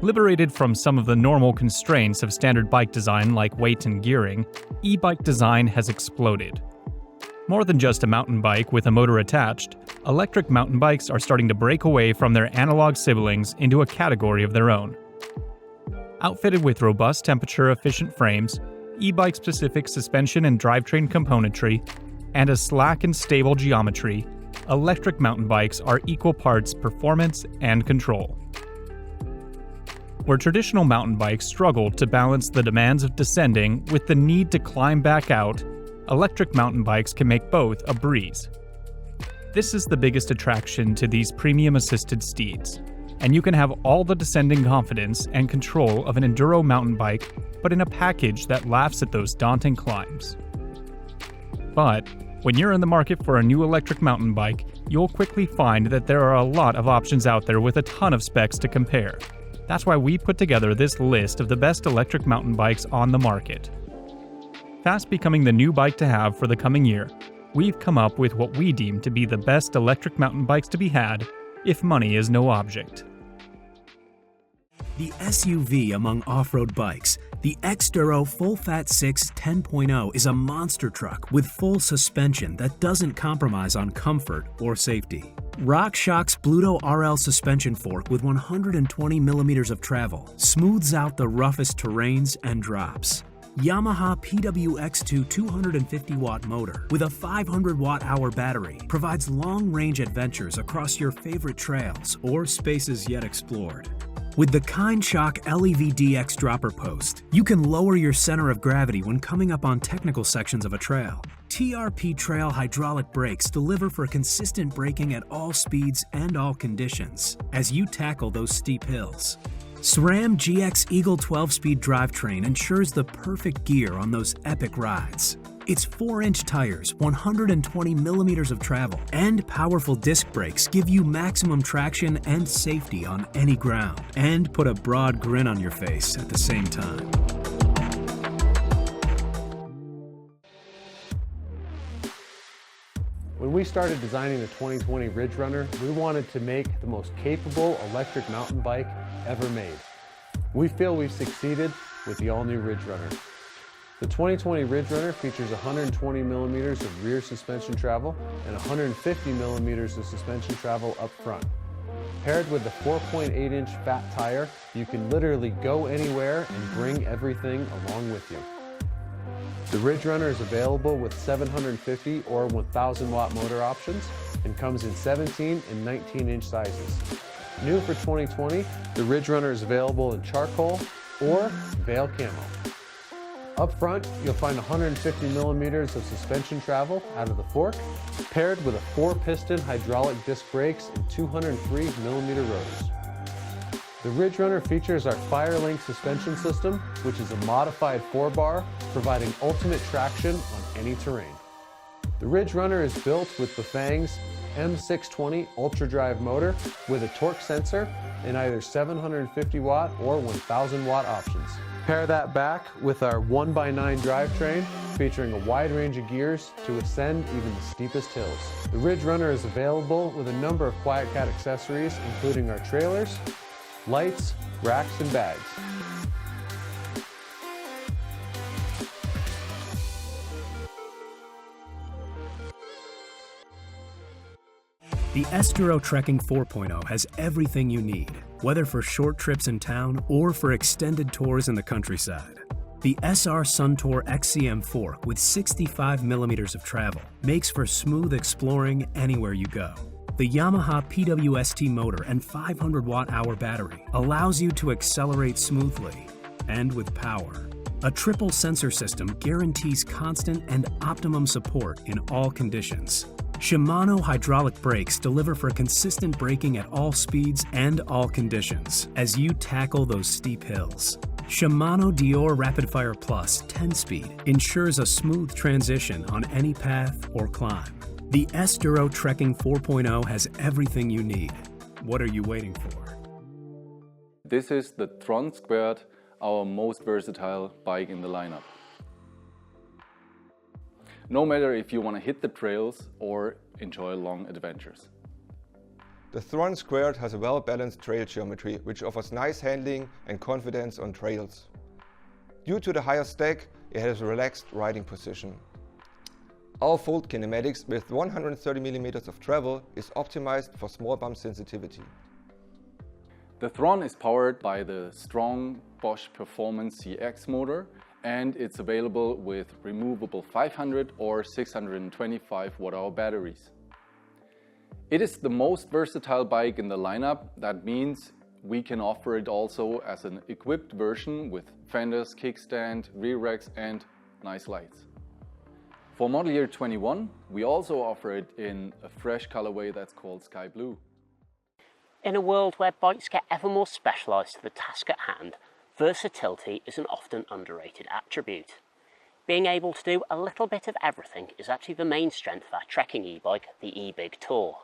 Liberated from some of the normal constraints of standard bike design like weight and gearing, e-bike design has exploded. More than just a mountain bike with a motor attached, electric mountain bikes are starting to break away from their analog siblings into a category of their own. Outfitted with robust temperature-efficient frames, e-bike-specific suspension and drivetrain componentry, and a slack and stable geometry, electric mountain bikes are equal parts performance and control. Where traditional mountain bikes struggle to balance the demands of descending with the need to climb back out, electric mountain bikes can make both a breeze. This is the biggest attraction to these premium-assisted steeds, and you can have all the descending confidence and control of an enduro mountain bike, but in a package that laughs at those daunting climbs. But when you're in the market for a new electric mountain bike, you'll quickly find that there are a lot of options out there with a ton of specs to compare. That's why we put together this list of the best electric mountain bikes on the market. Fast becoming the new bike to have for the coming year, we've come up with what we deem to be the best electric mountain bikes to be had if money is no object. The SUV among off-road bikes, the Xduro FullFatSix 10.0 is a monster truck with full suspension that doesn't compromise on comfort or safety. RockShox's Bluto RL suspension fork with 120 millimeters of travel smooths out the roughest terrains and drops. Yamaha PWX2 250-watt motor with a 500 watt-hour battery provides long-range adventures across your favorite trails or spaces yet explored. With the KindShock LEV-DX dropper post, you can lower your center of gravity when coming up on technical sections of a trail. TRP Trail hydraulic brakes deliver for consistent braking at all speeds and all conditions as you tackle those steep hills. SRAM GX Eagle 12-speed drivetrain ensures the perfect gear on those epic rides. Its 4-inch tires, 120 millimeters of travel, and powerful disc brakes give you maximum traction and safety on any ground, and put a broad grin on your face at the same time. When we started designing the 2020 RidgeRunner, we wanted to make the most capable electric mountain bike ever made. We feel we've succeeded with the all-new RidgeRunner. The 2020 RidgeRunner features 120 millimeters of rear suspension travel and 150 millimeters of suspension travel up front. Paired with the 4.8-inch fat tire, you can literally go anywhere and bring everything along with you. The RidgeRunner is available with 750 or 1000 watt motor options and comes in 17 and 19-inch sizes. New for 2020, the RidgeRunner is available in charcoal or Veil Camo. Up front, you'll find 150 millimeters of suspension travel out of the fork, paired with a 4-piston hydraulic disc brakes and 203 millimeter rotors. The RidgeRunner features our FireLink suspension system, which is a modified 4-bar, providing ultimate traction on any terrain. The RidgeRunner is built with Bafang's M620 Ultra Drive motor with a torque sensor and either 750 watt or 1000 watt options. Pair that back with our 1x9 drivetrain, featuring a wide range of gears to ascend even the steepest hills. The RidgeRunner is available with a number of QuietKat accessories, including our trailers, lights, racks, and bags. The Estero Trekking 4.0 has everything you need, whether for short trips in town or for extended tours in the countryside. The SR Suntour XCM fork with 65 millimeters of travel makes for smooth exploring anywhere you go. The Yamaha PWST motor and 500 watt-hour battery allows you to accelerate smoothly and with power. A triple sensor system guarantees constant and optimum support in all conditions. Shimano hydraulic brakes deliver for consistent braking at all speeds and all conditions as you tackle those steep hills. Shimano DECOY Rapid Fire Plus 10-speed ensures a smooth transition on any path or climb. The Estero Trekking 4.0 has everything you need. What are you waiting for? This is the THRON², our most versatile bike in the lineup. No matter if you want to hit the trails or enjoy long adventures. The THRON² has a well-balanced trail geometry, which offers nice handling and confidence on trails. Due to the higher stack, it has a relaxed riding position. Our fold kinematics with 130 mm of travel is optimized for small bump sensitivity. The Thrawn is powered by the strong Bosch Performance CX motor, and it's available with removable 500 or 625 Wh batteries. It is the most versatile bike in the lineup. That means we can offer it also as an equipped version with fenders, kickstand, rear racks and nice lights. For model year 21, we also offer it in a fresh colorway that's called Sky Blue. In a world where bikes get ever more specialised to the task at hand, versatility is an often underrated attribute. Being able to do a little bit of everything is actually the main strength of our trekking e-bike, the eBIG.TOUR.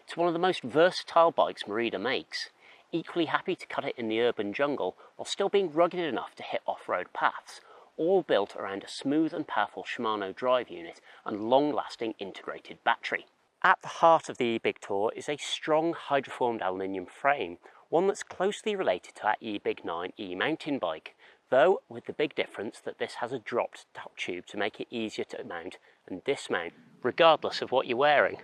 It's one of the most versatile bikes Merida makes, equally happy to cut it in the urban jungle while still being rugged enough to hit off-road paths, all built around a smooth and powerful Shimano drive unit and long-lasting integrated battery. At the heart of the eBIG.TOUR is a strong hydroformed aluminium frame, one that's closely related to our eBIG9 e-mountain bike, though with the big difference that this has a dropped top tube to make it easier to mount and dismount, regardless of what you're wearing.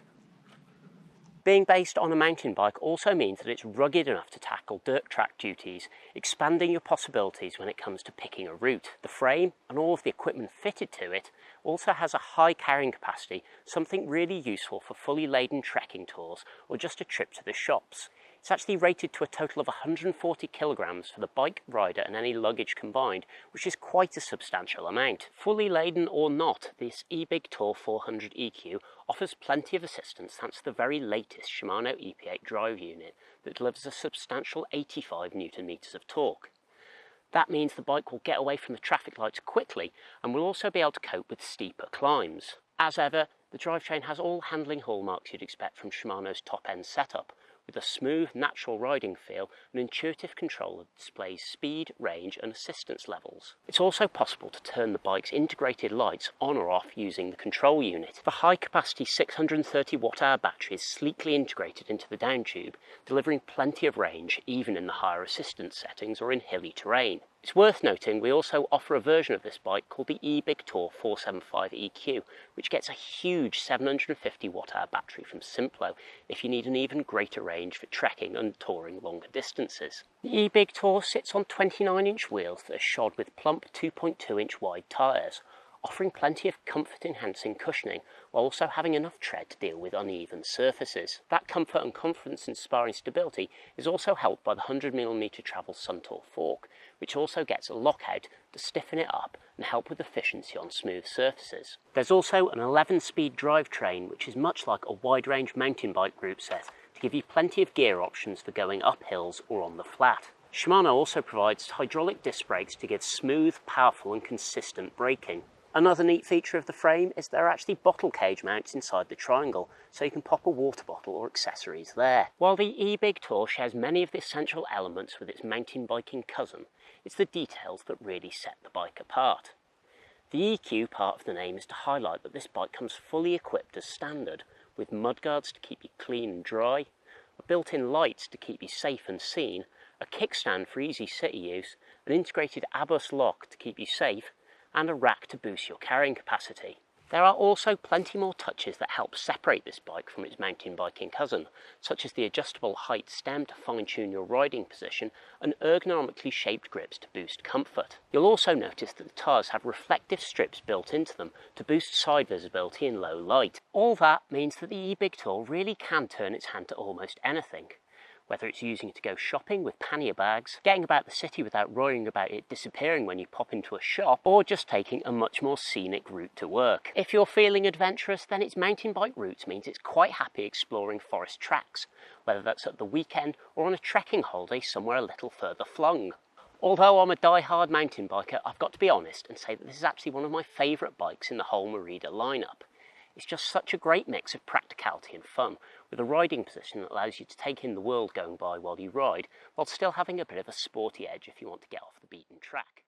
Being based on a mountain bike also means that it's rugged enough to tackle dirt track duties, expanding your possibilities when it comes to picking a route. The frame and all of the equipment fitted to it also has a high carrying capacity, something really useful for fully laden trekking tours or just a trip to the shops. It's actually rated to a total of 140 kilograms for the bike, rider and any luggage combined, which is quite a substantial amount. Fully laden or not, this eBIG.TOUR 400 EQ offers plenty of assistance thanks to the very latest Shimano EP8 drive unit that delivers a substantial 85 Nm of torque. That means the bike will get away from the traffic lights quickly and will also be able to cope with steeper climbs. As ever, the drivetrain has all handling hallmarks you'd expect from Shimano's top-end setup, with a smooth, natural riding feel and intuitive control that displays speed, range and assistance levels. It's also possible to turn the bike's integrated lights on or off using the control unit. The high-capacity 630 Wh battery is sleekly integrated into the down tube, delivering plenty of range even in the higher assistance settings or in hilly terrain. It's worth noting we also offer a version of this bike called the eBIG.TOUR 475 EQ, which gets a huge 750 Wh battery from Simplo if you need an even greater range for trekking and touring longer distances. The eBIG.TOUR sits on 29-inch wheels that are shod with plump 2.2-inch wide tyres, offering plenty of comfort-enhancing cushioning while also having enough tread to deal with uneven surfaces. That comfort and confidence-inspiring stability is also helped by the 100mm travel Suntour fork, which also gets a lockout to stiffen it up and help with efficiency on smooth surfaces. There's also an 11-speed drivetrain, which is much like a wide-range mountain bike group set to give you plenty of gear options for going up hills or on the flat. Shimano also provides hydraulic disc brakes to give smooth, powerful and consistent braking. Another neat feature of the frame is there are actually bottle cage mounts inside the triangle, so you can pop a water bottle or accessories there. While the eBIG.TOUR shares many of the essential elements with its mountain biking cousin, it's the details that really set the bike apart. The EQ part of the name is to highlight that this bike comes fully equipped as standard, with mudguards to keep you clean and dry, a built-in lights to keep you safe and seen, a kickstand for easy city use, an integrated ABUS lock to keep you safe, and a rack to boost your carrying capacity. There are also plenty more touches that help separate this bike from its mountain biking cousin, such as the adjustable height stem to fine-tune your riding position and ergonomically shaped grips to boost comfort. You'll also notice that the tyres have reflective strips built into them to boost side visibility in low light. All that means that the eBIG.TOUR really can turn its hand to almost anything. Whether it's using it to go shopping with pannier bags, getting about the city without worrying about it disappearing when you pop into a shop, or just taking a much more scenic route to work. If you're feeling adventurous, then its mountain bike routes means it's quite happy exploring forest tracks, whether that's at the weekend or on a trekking holiday somewhere a little further flung. Although I'm a die-hard mountain biker, I've got to be honest and say that this is actually one of my favourite bikes in the whole Merida lineup. It's just such a great mix of practicality and fun, with a riding position that allows you to take in the world going by while you ride, while still having a bit of a sporty edge if you want to get off the beaten track.